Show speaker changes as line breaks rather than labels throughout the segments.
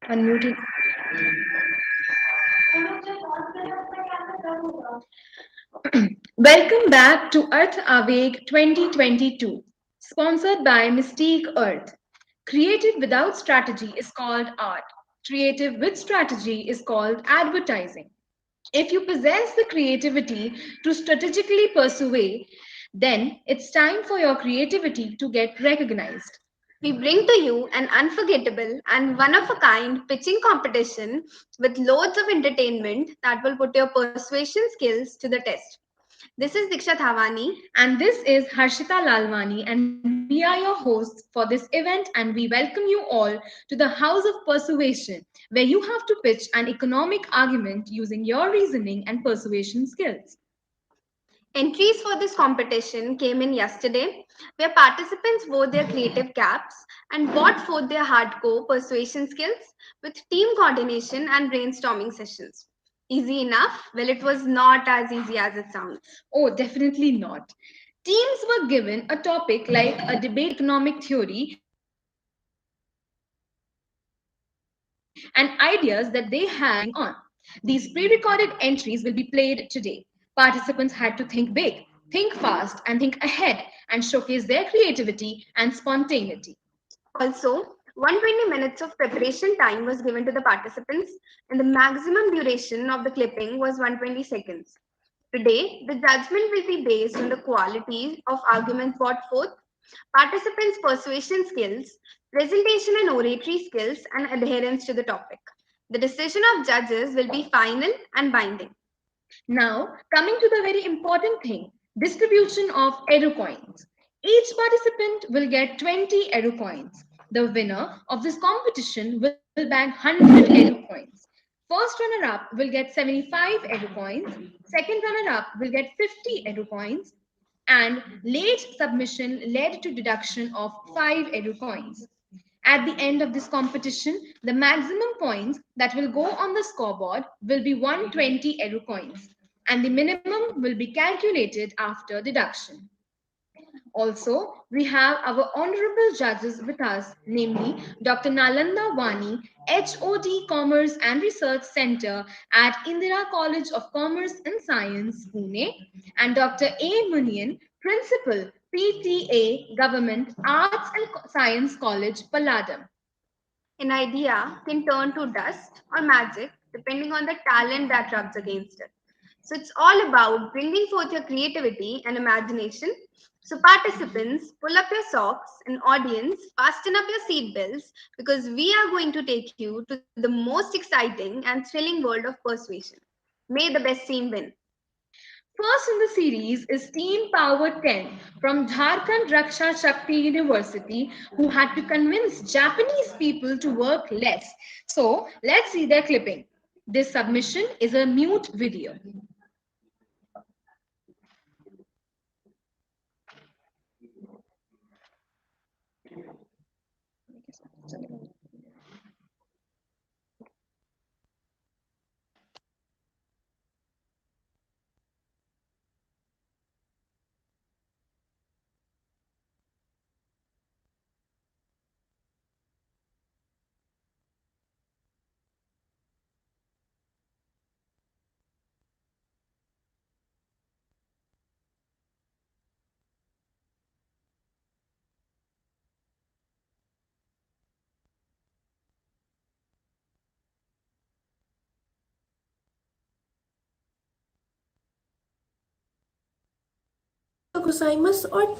Unmuted. Welcome back to ArthAaveg 2022, sponsored by Mystique Earth. Creative without strategy is called art. Creative with strategy is called advertising. If you possess the creativity to strategically pursue, then it's time for your creativity to get recognized.
We bring to you an unforgettable and one of a kind pitching competition with loads of entertainment that will put your persuasion skills to the test. This is Diksha Thavani.
And this is Harshita Lalwani, and we are your hosts for this event. And we welcome you all to the House of Persuasion, where you have to pitch an economic argument using your reasoning and persuasion skills.
Entries for this competition came in yesterday, where participants wore their creative caps and brought forth their hardcore persuasion skills with team coordination and brainstorming sessions. Easy enough? Well, it was not as easy as it sounds.
Oh, definitely not. Teams were given a topic like a debate economic theory and ideas that they had on. These pre-recorded entries will be played today. Participants had to think big, think fast, and think ahead and showcase their creativity and spontaneity.
Also, 120 minutes of preparation time was given to the participants, and the maximum duration of the clipping was 120 seconds. Today, the judgment will be based on the quality of arguments brought forth, participants' persuasion skills, presentation and oratory skills, and adherence to the topic. The decision of judges will be final and binding.
Now, coming to the very important thing, distribution of Eru coins. Each participant will get 20 Eru coins. The winner of this competition will bag 100 Eru coins. First runner up will get 75 Eru coins. Second runner up will get 50 Eru coins. And late submission led to deduction of 5 Eru coins. At the end of this competition, the maximum points that will go on the scoreboard will be 120 Eru coins, and the minimum will be calculated after deduction. Also, we have our honorable judges with us, namely Dr. Nalanda Wani, HOD Commerce and Research Center at Indira College of Commerce and Science, Pune, and Dr. A. Munian, Principal, PTA Government Arts and Science College, Palladam.
An idea can turn to dust or magic depending on the talent that rubs against it. So it's all about bringing forth your creativity and imagination. So participants, pull up your socks and audience, fasten up your seatbelts because we are going to take you to the most exciting and thrilling world of persuasion. May the best team win.
First in the series is Team Power 10 from Jharkhand Raksha Shakti University, who had to convince Japanese people to work less. So let's see their clipping. This submission is a mute video.
Gozaimasu or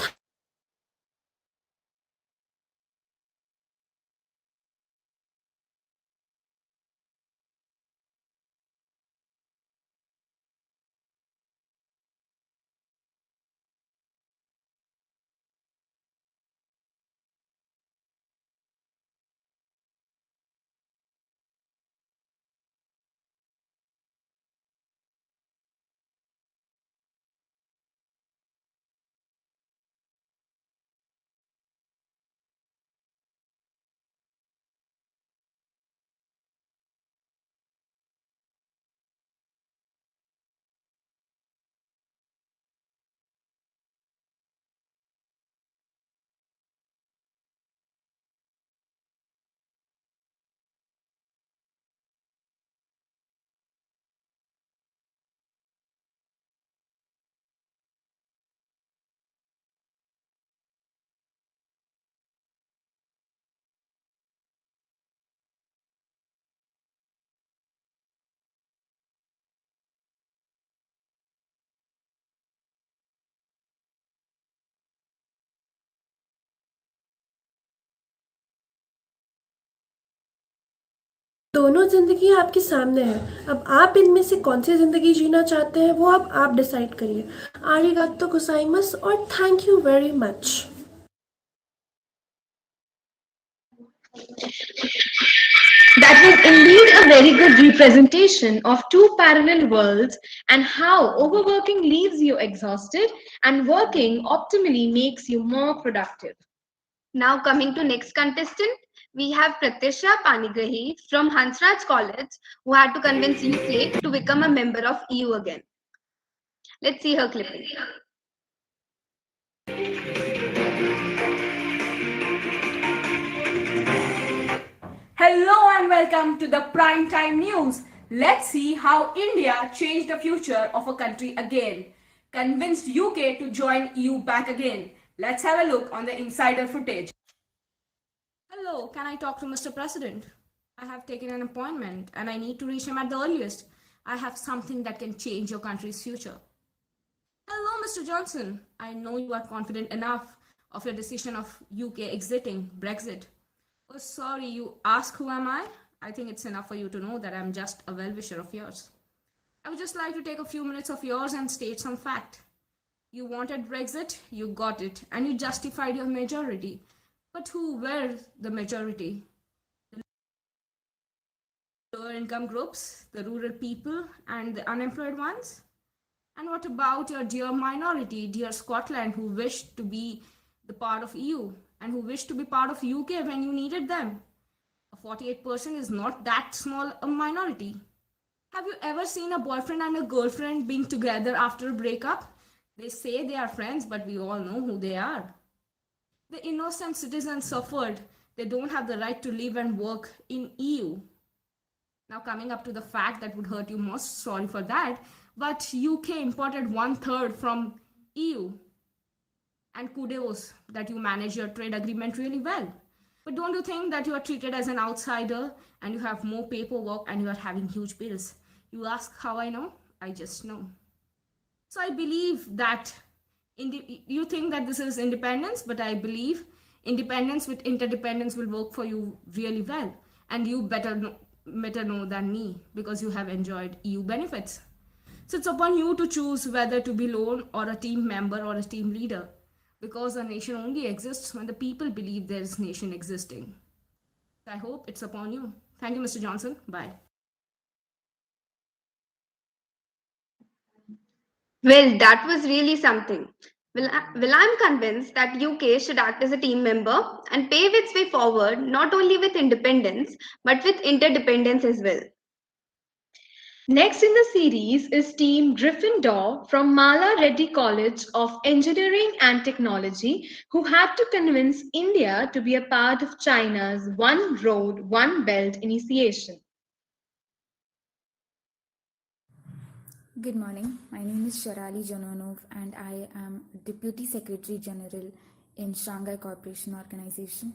दोनों ज़िंदगी आपके सामने है। अब आप इनमें से कौन सी ज़िंदगी जीना चाहते हैं वो अब आप डिसाइड करिए। आरिगातो गोजाइमास और thank you very much.
That was indeed a very good representation of two parallel worlds and how overworking leaves you exhausted and working optimally makes you more productive.
Now coming to next contestant, we have Pratisha Panigahi from Hansraj College, who had to convince UK to become a member of EU again. Let's see her clipping.
Hello and welcome to the Prime Time News. Let's see how India changed the future of a country again. Convinced UK to join EU back again. Let's have a look on the insider footage. Hello, can I talk to Mr. President? I have taken an appointment and I need to reach him at the earliest. I have something that can change your country's future. Hello, Mr. Johnson. I know you are confident enough of your decision of UK exiting Brexit. Oh, sorry, you ask who am I? I think it's enough for you to know that I'm just a well-wisher of yours. I would just like to take a few minutes of yours and state some fact. You wanted Brexit, you got it, and you justified your majority. But who were the majority? The lower income groups, the rural people, and the unemployed ones? And what about your dear minority, dear Scotland, who wished to be the part of EU and who wished to be part of UK when you needed them? A 48% is not that small a minority. Have you ever seen a boyfriend and a girlfriend being together after a breakup? They say they are friends, but we all know who they are. The innocent citizens suffered. They don't have the right to live and work in EU. Now coming up to the fact that would hurt you most, sorry for that, but UK imported 1/3 from EU. And kudos that you manage your trade agreement really well. But don't you think that you are treated as an outsider and you have more paperwork and you are having huge bills? You ask how I know? I just know. So I believe that you think that this is independence, but I believe independence with interdependence will work for you really well. And you better know than me because you have enjoyed EU benefits. So it's upon you to choose whether to be lone or a team member or a team leader, because a nation only exists when the people believe there is nation existing. I hope it's upon you. Thank you, Mr. Johnson. Bye.
Well, that was really something. I'm convinced that UK should act as a team member and pave its way forward not only with independence but with interdependence as well.
Next in the series is Team Gryffindor from Mala Reddy College of Engineering and Technology, who had to convince India to be a part of China's One Road, One Belt initiation.
Good morning. My name is Sharali Janonov and I am Deputy Secretary General in Shanghai Cooperation Organization.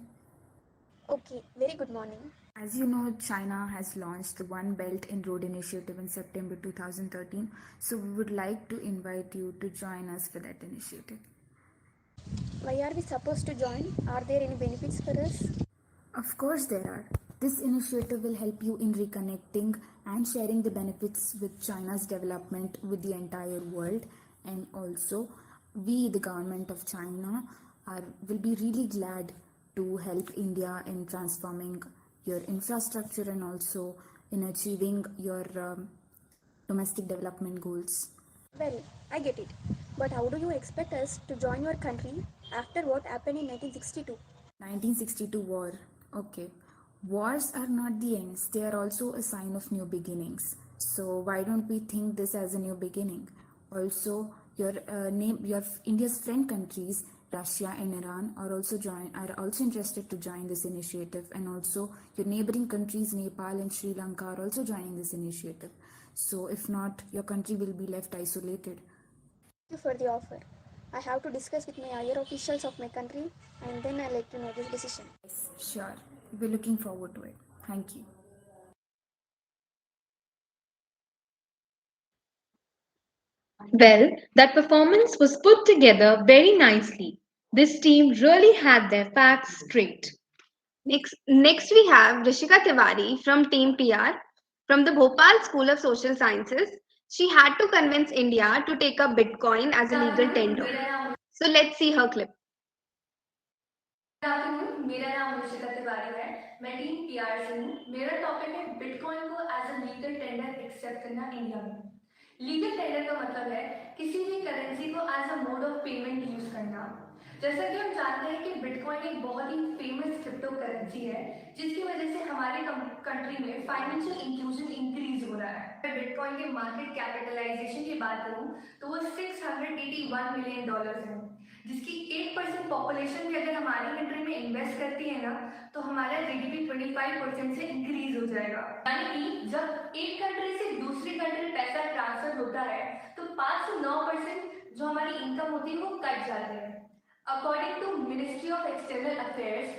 Okay, very good morning.
As you know, China has launched the One Belt and Road Initiative in September 2013. So we would like to invite you to join us for that initiative.
Why are we supposed to join? Are there any benefits for us?
Of course there are. This initiative will help you in reconnecting and sharing the benefits with China's development with the entire world. And also, we, the government of China, will be really glad to help India in transforming your infrastructure and also in achieving your domestic development goals.
Well, I get it. But how do you expect us to join your country after what happened in 1962?
1962 war. Okay. Wars are not the ends, they are also a sign of new beginnings. So why don't we think this as a new beginning? Also, your India's friend countries, Russia and Iran, are also interested to join this initiative, and also your neighboring countries, Nepal and Sri Lanka, are also joining this initiative. So if not, your country will be left isolated.
Thank you for the offer. I have to discuss with my higher officials of my country and then I'll let you know this decision.
Yes, sure. We're looking forward to it. Thank you.
Well, that performance was put together very nicely. This team really had their facts straight.
Next we have Rishika Tiwari from Team PR from the Bhopal School of Social Sciences. She had to convince India to take up Bitcoin as a legal tender. So let's see her clip.
Good afternoon, मेरा नाम ऋषिका तिवारी है। मैं team PR से हूँ। मेरा topic है bitcoin को as a legal tender accept करना इंडिया में। लीगल टेंडर का मतलब है किसी भी करेंसी को as a mode of payment use करना। जैसा कि हम जानते हैं कि बिटकॉइन एक बहुत ही फेमस क्रिप्टो करेंसी है जिसकी वजह से हमारे कंट्री में फाइनेंशियल इंक्लूजन इंक्रीज हो रहा है। बिटकॉइन के मार्केट कैपिटलाइजेशन की बात करूं तो वो $681 मिलियन है, जिसकी 8% पॉपुलेशन भी अगर हमारी कंट्री में इन्वेस्ट करती है ना तो हमारा जीडीपी 25% से इंक्रीज हो जाएगा। यानी कि जब एक कंट्री से दूसरी कंट्री पैसा ट्रांसफर होता है तो 5 से 9% जो हमारी इनकम होती है वो कट जाते हैं। According to ministry of external affairs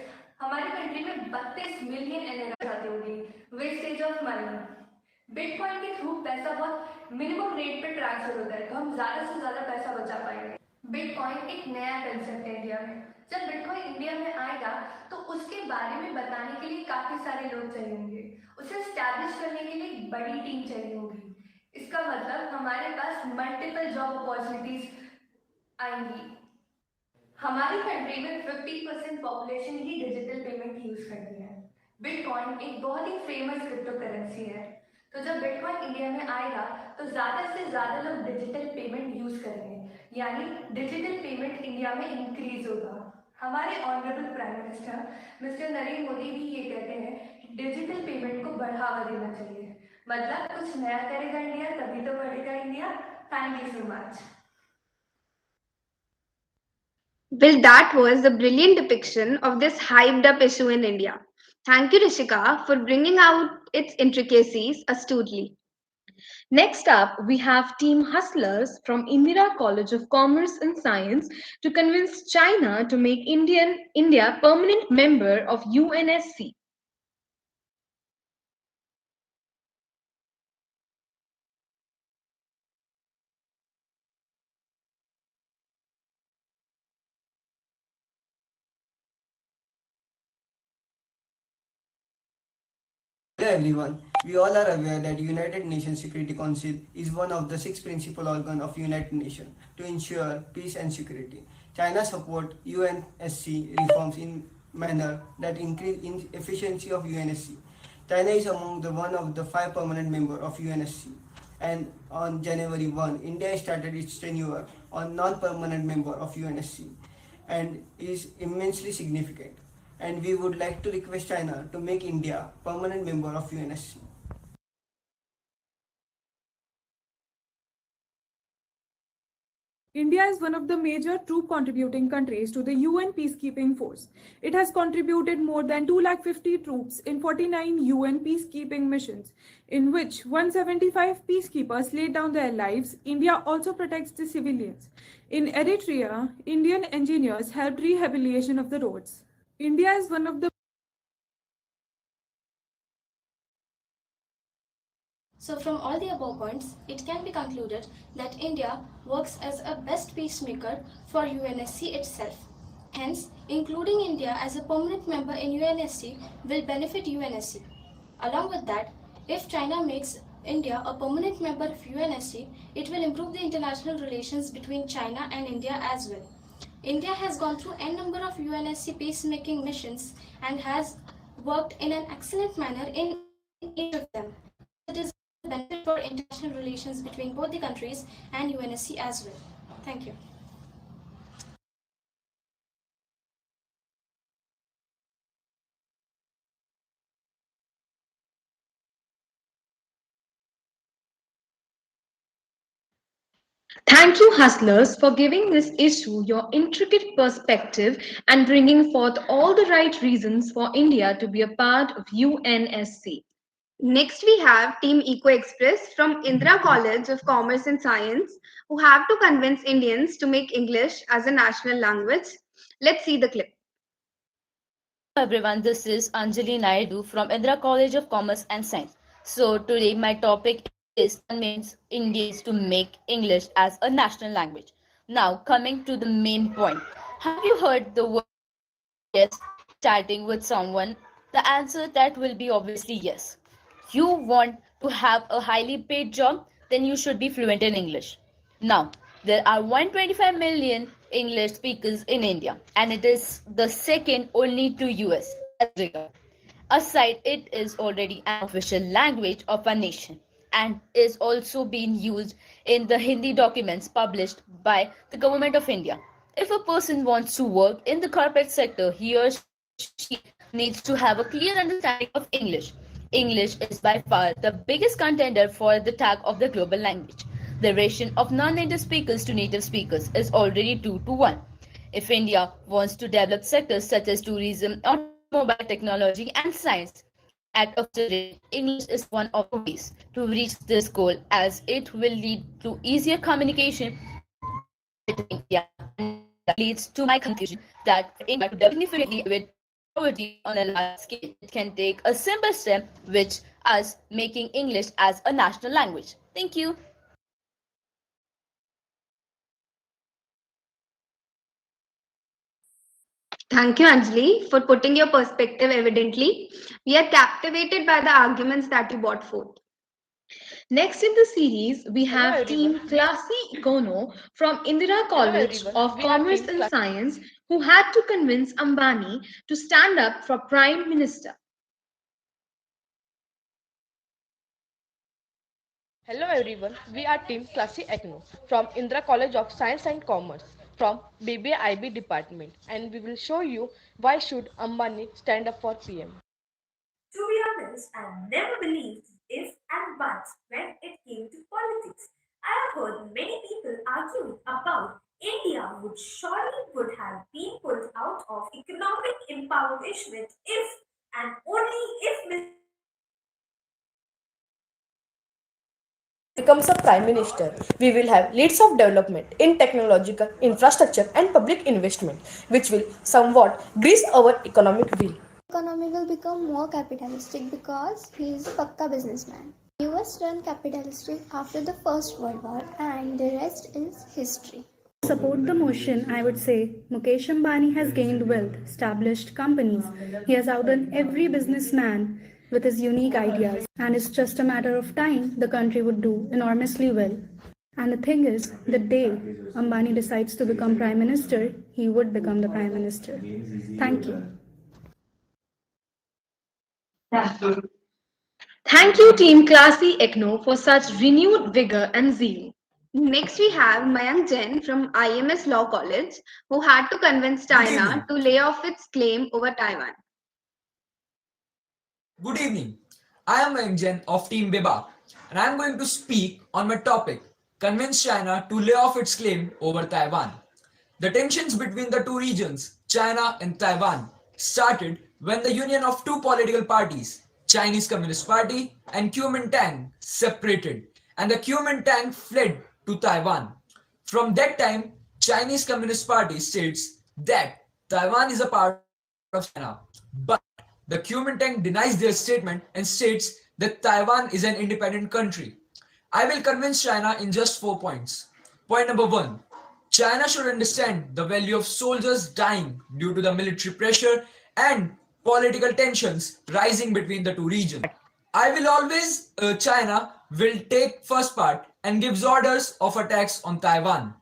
हमारी कंट्री में 32 मिलियन एनआरआई जाते होंगे वेस्टेज ऑफ मनी। बिटकॉइन के थ्रू पैसा बहुत मिनिमम रेट पे ट्रांसफर होता है तो हम ज्यादा से ज्यादा पैसा बचा पाएंगे। बिटकॉइन एक नया कंसेप्ट है इंडिया में। जब बिटकॉइन इंडिया में आएगा तो उसके बारे में बताने के लिए काफी सारे लोग चाहिए होंगे, उसे स्टैब्लिश करने के लिए एक बड़ी टीम चाहिए होगी। इसका मतलब हमारे पास मल्टीपल जॉब अपॉर्चुनिटीज आएंगी। हमारी कंट्री में 50% पॉपुलेशन ही डिजिटल पेमेंट यूज करती है। बिटकॉइन एक बहुत ही फेमस क्रिप्टो करेंसी है, तो जब बिटकॉइन इंडिया में आएगा तो ज्यादा से ज्यादा लोग डिजिटल पेमेंट यूज करेंगे, यानी डिजिटल पेमेंट इंडिया में इंक्रीज होगा। हमारे honourable prime minister mister Narendra Modi भी ये कहते हैं कि डिजिटल पेमेंट को बढ़ावा देना चाहिए। मतलब कुछ नया करेगा इंडिया तभी तो बढ़ेगा India. Thank you so much.
Well, that was a brilliant depiction of this hyped up issue in India. Thank you, Rishika, for bringing out its intricacies astutely.
Next up, we have Team Hustlers from Indira College of Commerce and Science to convince China to make India permanent member of UNSC.
Hello everyone. We all are aware that United Nations Security Council is one of the 6 principal organs of United Nations to ensure peace and security. China support UNSC reforms in manner that increase in efficiency of UNSC. China is among the one of the 5 permanent member of UNSC, and on January 1, India started its tenure on non-permanent member of UNSC and is immensely significant. And we would like to request China to make India permanent member of UNSC.
India is one of the major troop contributing countries to the UN peacekeeping force. It has contributed more than 250 troops in 49 UN peacekeeping missions, in which 175 peacekeepers laid down their lives. India also protects the civilians. In Eritrea, Indian engineers helped rehabilitation of the roads. India is one of the
So from all the above points, it can be concluded that India works as a best peacemaker for UNSC itself. Hence, including India as a permanent member in UNSC will benefit UNSC. Along with that, if China makes India a permanent member of UNSC, it will improve the international relations between China and India as well. India has gone through n number of UNSC peacemaking missions and has worked in an excellent manner in each of them. It is a benefit for international relations between both the countries and UNSC as well. Thank you.
Thank you, Hustlers, for giving this issue your intricate perspective and bringing forth all the right reasons for India to be a part of UNSC.
Next, we have Team Eco Express from Indira College of Commerce and Science, who have to convince Indians to make English as a national language. Let's see the clip.
Hello everyone, this is Anjali Naidu from Indira College of Commerce and Science. So today my topic is convince Indians to make English as a national language. Now coming to the main point. Have you heard the word yes? chatting with someone, the answer that will be obviously yes. You want to have a highly paid job, then you should be fluent in English. Now, there are 125 million English speakers in India, and it is the second only to US as regard. Aside, it is already an official language of a nation and is also being used in the Hindi documents published by the Government of India. If a person wants to work in the corporate sector, he or she needs to have a clear understanding of English. English is by far the biggest contender for the tag of the global language. The ratio of non-native speakers to native speakers is already 2 to 1. If India wants to develop sectors such as tourism, automobile technology, and science at a faster rate, English is one of the ways to reach this goal as it will lead to easier communication between India and India. This leads to my conclusion that for India to significantly avoid poverty on a large scale, it can take a simple step, which is making English as a national language. Thank you.
Thank you, Anjali, for putting your perspective evidently. We are captivated by the arguments that you brought forth.
Next in the series, we have Team Classy Econo from Indira College of Commerce and Science, who had to convince Ambani to stand up for Prime Minister.
Hello everyone, we are Team Classy Ecno from Indra College of Science and Commerce from BBIB department, and we will show you why should Ambani stand up for PM.
To be honest, I never believed if and buts when it came to politics. I have heard many people arguing about India would surely would have been pulled out of economic empowerment if and only if
Becomes a prime minister, we will have leads of development in technological infrastructure and public investment, which will somewhat grease our economic wheel.
Economy will become more capitalistic because he is a pakka businessman. US turned capitalistic after the First World War and the rest is history.
Support the motion, I would say Mukesh Ambani has gained wealth, established companies. He has outdone every businessman with his unique ideas, and it's just a matter of time the country would do enormously well. And the thing is, the day Ambani decides to become Prime Minister, he would become the Prime Minister. Thank you.
Thank you, Team Classy Ecno, for such renewed vigor and zeal.
Next, we have Mayank Jain from IMS Law College, who had to convince China to lay off its claim over Taiwan.
Good evening. I am Mayank Jain of Team Beba, and I am going to speak on my topic, convince China to lay off its claim over Taiwan. The tensions between the two regions, China and Taiwan, started when the union of two political parties, Chinese Communist Party and Kuomintang, separated, and the Kuomintang fled to Taiwan. From that time, Chinese Communist Party states that Taiwan is a part of China, but the Kuomintang denies their statement and states that Taiwan is an independent country. I will convince China in just 4 points. Point number 1. China should understand the value of soldiers dying due to the military pressure and political tensions rising between the two regions. I will always, China will take first part and gives orders of attacks on Taiwan.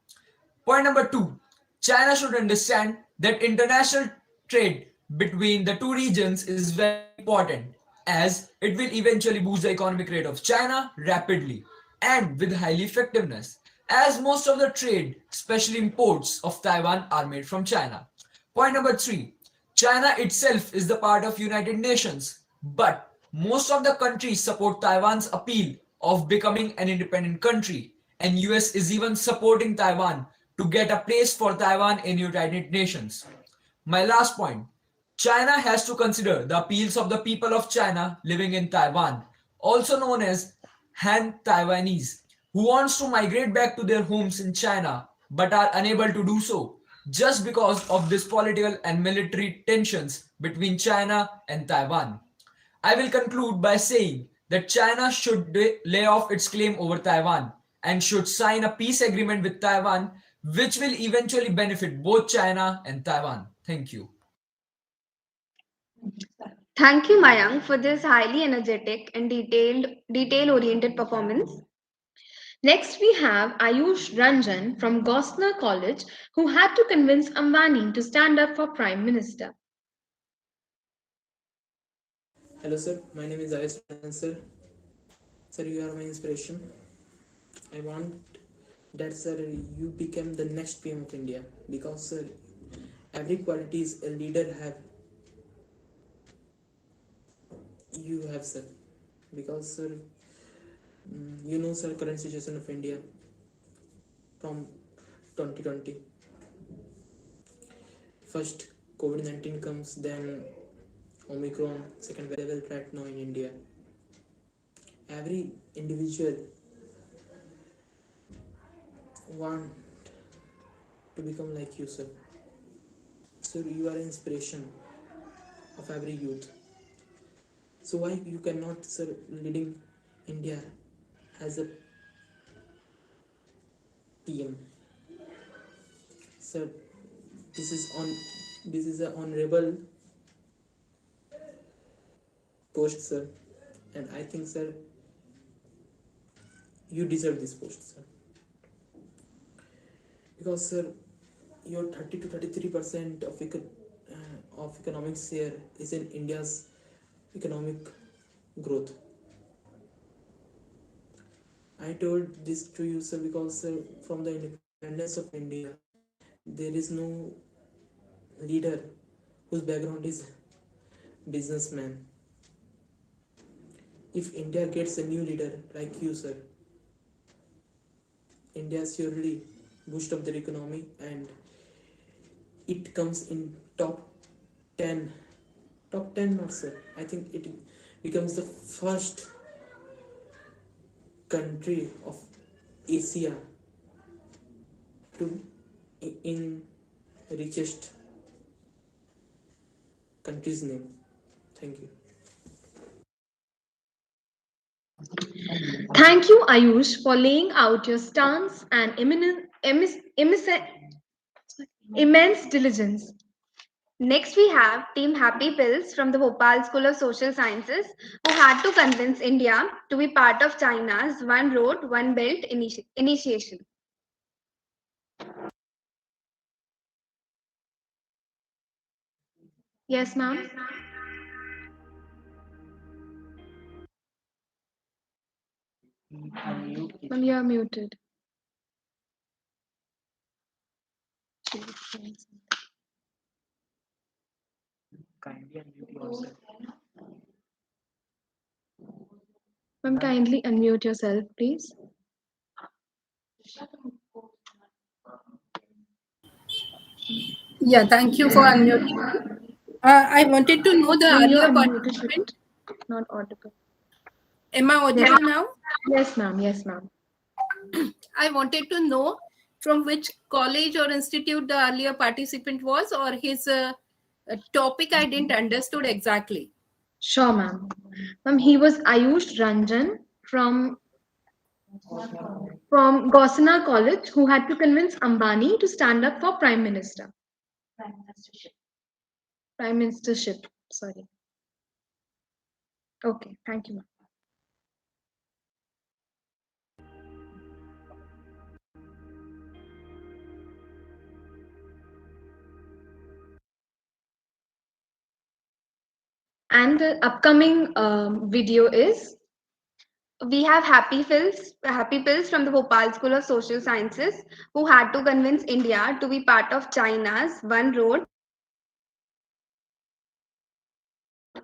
Point number 2. China should understand that international trade between the two regions is very important as it will eventually boost the economic rate of China rapidly and with highly effectiveness, as most of the trade, especially imports of Taiwan, are made from China. Point number 3. China itself is the part of United Nations, but most of the countries support Taiwan's appeal of becoming an independent country, and US is even supporting Taiwan to get a place for Taiwan in United Nations. My last point. China has to consider the appeals of the people of China living in Taiwan, also known as Han Taiwanese, who wants to migrate back to their homes in China but are unable to do so just because of this political and military tensions between China and Taiwan. I will conclude by saying that China should lay off its claim over Taiwan and should sign a peace agreement with Taiwan, which will eventually benefit both China and Taiwan. Thank you.
Thank you, Mayank, for this highly energetic and detail-oriented performance.
Next, we have Ayush Ranjan from Gosner College, who had to convince Ambani to stand up for Prime Minister.
Hello sir, my name is Ayush Ranjan sir. Sir, you are my inspiration. I want that sir you become the next PM of India because sir every qualities a leader have you have sir because sir you know sir current situation of India from 2020 first COVID-19 comes then Omicron second level threat now in India. Every individual want to become like you sir. So you are inspiration of every youth. So why you cannot sir leading India as a PM? Sir, this is on this is an honorable post, sir, and I think, sir, you deserve this post, sir, because, sir, your 30 to 33% of economic share is in India's economic growth. I told this to you, sir, because, sir, from the independence of India, there is no leader whose background is businessman. If India gets a new leader like you, sir, India surely boost up their economy and it comes in top 10 top 10 not sir, I think it becomes the first country of Asia to in richest country's name. Thank you.
Thank you, Ayush, for laying out your stance and immense diligence.
Next, we have Team Happy Pills from the Bhopal School of Social Sciences, who had to convince India to be part of China's One Road, One Belt initiation.
Yes, ma'am. Ma'am, you are muted. Ma'am, kindly unmute yourself, please.
Yeah, thank you for unmuting. I wanted to know the
Ma'am, you're
earlier
unmuted,
participant.
but not audible.
Am I
Yes,
audible now?
yes, ma'am. Yes, ma'am.
I wanted to know from which college or institute the earlier participant was, or his topic I didn't understood exactly.
Sure, ma'am. Ma'am, he was Ayush Ranjan from Gosana College, who had to convince Ambani to stand up for Prime Minister. Prime Ministership, sorry. Okay, thank you, ma'am. And the upcoming video is
We have Happy Pills from the Bhopal School of Social Sciences, who had to convince India to be part of China's One Road,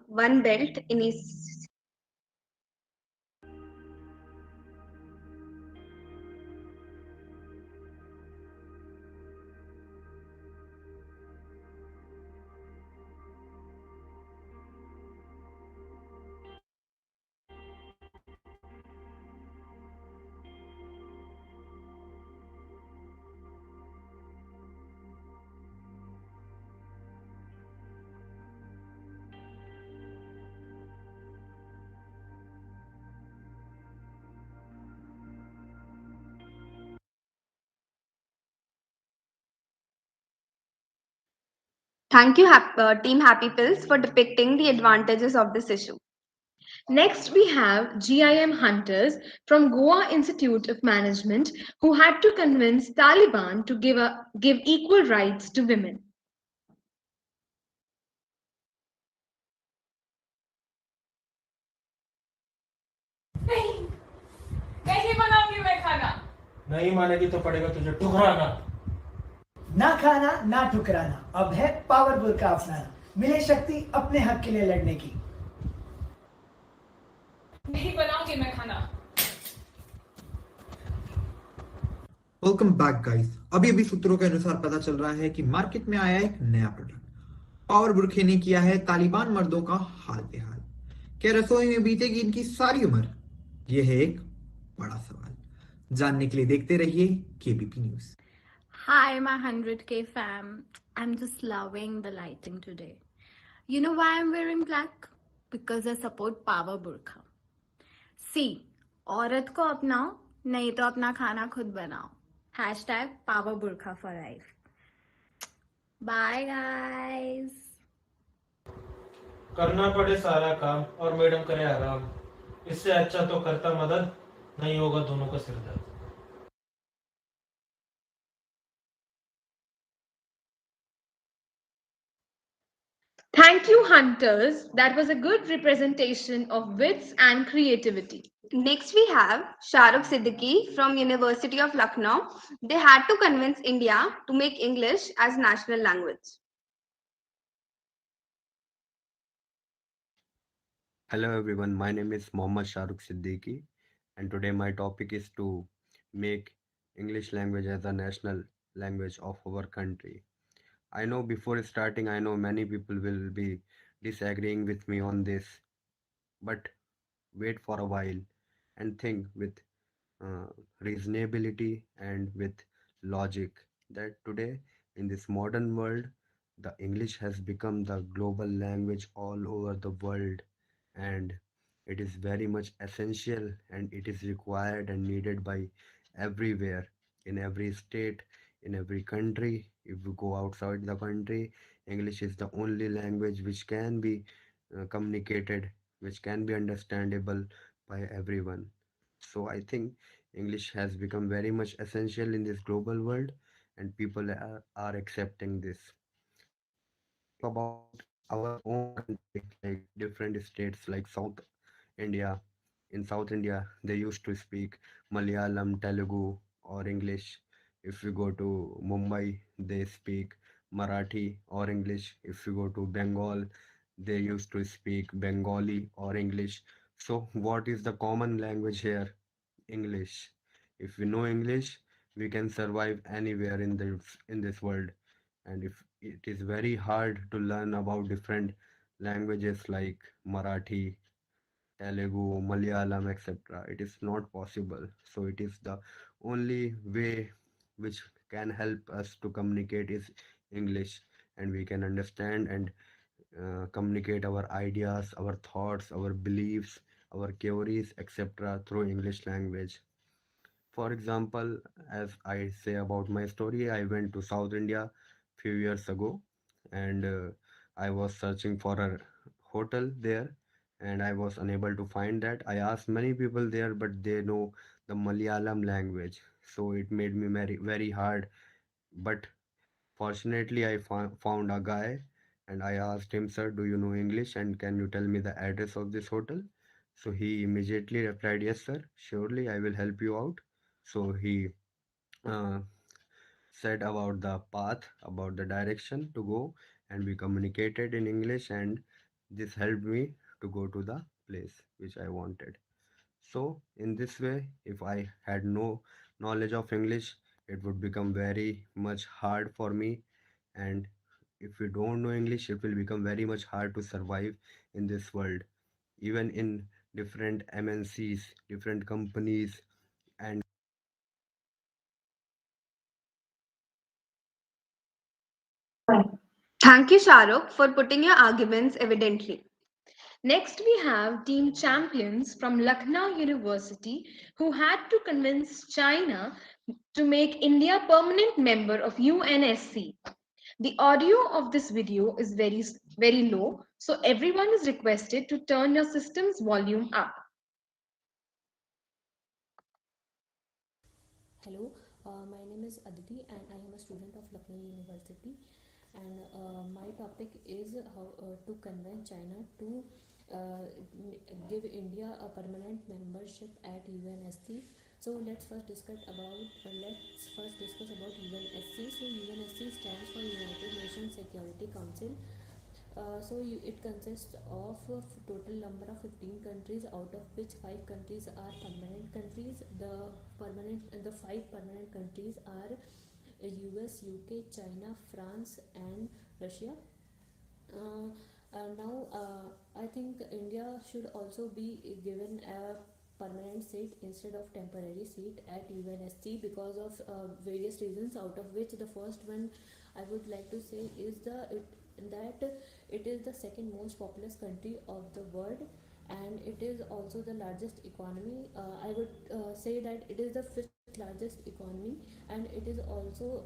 One Belt initiative. Thank you, Team Happy Pills, for depicting the advantages of this issue.
Next, we have GIM hunters from Goa Institute of Management who had to convince Taliban to give equal rights to women.
नहीं बनाऊंगी मैं खाना। नहीं मानेगी तो पड़ेगा तुझे ठुकराना।
ना खाना ना ठुकराना, अब है पावर बुर्का अपनाना, मिले शक्ति अपने हक के लिए लड़ने की।
नहीं बनाऊंगी मैं खाना।
Welcome back guys. अभी अभी सूत्रों के अनुसार पता चल रहा है कि मार्केट में आया एक नया प्रोडक्ट। पावर बुरखे ने किया है तालिबान मर्दों का हाल बेहाल। क्या रसोई में बीतेगी इनकी सारी उम्र? यह है एक बड़ा सवाल। जानने के लिए देखते रहिए KBP news.
Hi, my 100K fam. I'm just loving the lighting today. You know why I'm wearing black? Because I support Power Burqa. See, औरत को अपनाओ, नहीं तो अपना खाना खुद बनाओ. Hashtag Power Burqa for life. Bye guys.
करना पड़े सारा काम और मैडम करे आराम, इससे अच्छा तो करता मदद, नहीं होगा दोनों का सिरदर्द।
Thank you, hunters. That was a good representation of wits and creativity.
Next, we have Shahrukh Siddiqui from University of Lucknow. They had to convince India to make English as national language.
Hello everyone, my name is Mohammad Shahrukh Siddiqui and today my topic is to make English language as a national language of our country. I know before starting, I know many people will be disagreeing with me on this, but wait for a while and think with uh, reasonability and with logic that today in this modern world, the English has become the global language all over the world, and it is very much essential and it is required and needed by everywhere, in every state, in every country. If we go outside the country, English is the only language which can be communicated, which can be understandable by everyone. So I think English has become very much essential in this global world and people are accepting this. So if we talk about our own country, like different states like South India, in South India, they used to speak Malayalam, Telugu, or English. If we go to Mumbai, they speak Marathi or English. If you go to Bengal, they used to speak Bengali or English. So, what is the common language here? English. If we know English, we can survive anywhere in this world. And if it is very hard to learn about different languages like Marathi, Telugu, Malayalam, etc. It is not possible. So it is the only way which can help us to communicate is English, and we can understand and communicate our ideas, our thoughts, our beliefs, our theories, etc. through English language. For example, as I say about my story, I went to South India few years ago, and I was searching for a hotel there, and I was unable to find that. I asked many people there, but they know the Malayalam language, so it made me very hard. But fortunately, I found a guy, and I asked him, "Sir, do you know English? And can you tell me the address of this hotel?" So he immediately replied, "Yes, sir. Surely, I will help you out." So he uh, said about the path, about the direction to go, and we communicated in English, and this helped me to go to the place which I wanted. So, in this way, if I had no knowledge of English, it would become very much hard for me. And if we don't know English, it will become very much hard to survive in this world. Even in different MNCs, different companies, and
Thank you, Shahrukh, for putting your arguments evidently.
Next, we have team champions from Lucknow University who had to convince China to make India permanent member of UNSC. The audio of this video is very low, so everyone is requested to turn your system's volume up.
Hello, my name is Aditi and I am a student of Lucknow University, and my topic is how to convince China to give India a permanent membership at UNSC. So let's first discuss about UNSC. So UNSC stands for United Nations Security Council. It consists of total number of 15 countries, out of which 5 countries are permanent countries. The 5 permanent countries are US, UK, China, France, and Russia. I think India should also be given a permanent seat instead of temporary seat at UNSC because of various reasons, out of which the first one I would like to say is that it is the second most populous country of the world, and it is also the largest economy. I would say that it is the 5th largest economy, and it is also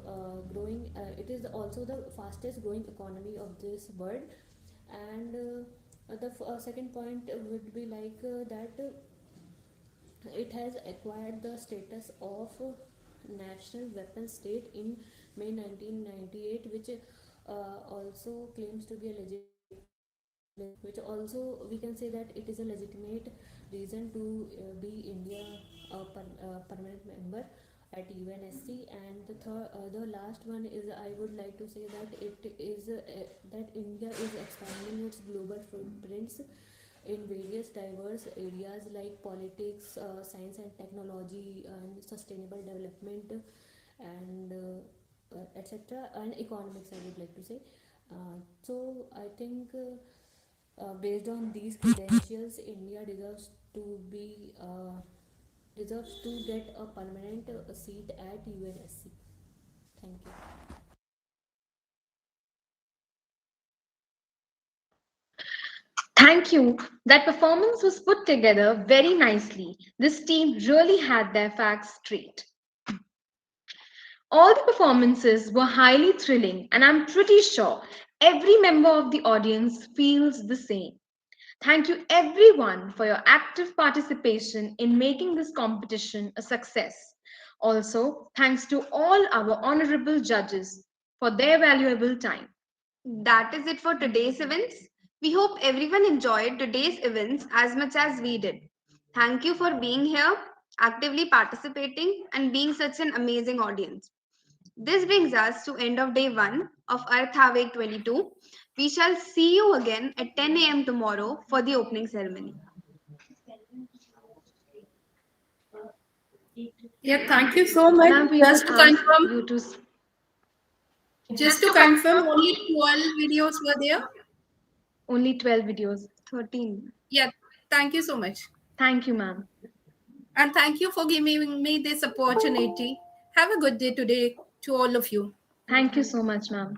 growing. It is also the fastest growing economy of this world. And the second point would be like that it has acquired the status of national weapon state in May 1998, which also claims to be a which also we can say that it is a legitimate reason to be India a permanent member at UNSC. And the last one is I would like to say that it is that India is expanding its global footprints in various diverse areas like politics, science and technology, and sustainable development, and etc., and economics, I would like to say. So I think based on these credentials, India deserves to get a permanent seat at UNSC. Thank you.
Thank you. That performance was put together very nicely. This team really had their facts straight. All the performances were highly thrilling, and I'm pretty sure every member of the audience feels the same. Thank you everyone for your active participation in making this competition a success. Also, thanks to all our honorable judges for their valuable time.
That is it for today's events. We hope everyone enjoyed today's events as much as we did. Thank you for being here, actively participating, and being such an amazing audience. This brings us to end of day 1 of ArthAaveg 22. We shall see you again at 10 a.m. tomorrow for the opening ceremony.
Yeah, thank you so much.
Now we
Just
would
to
ask
confirm,
you to
only 12 videos were there.
only 12 videos.
13.
Yeah, thank you so much.
Thank you, ma'am.
And thank you for giving me this opportunity. Have a good day today to all of you.
Thank you so much, ma'am.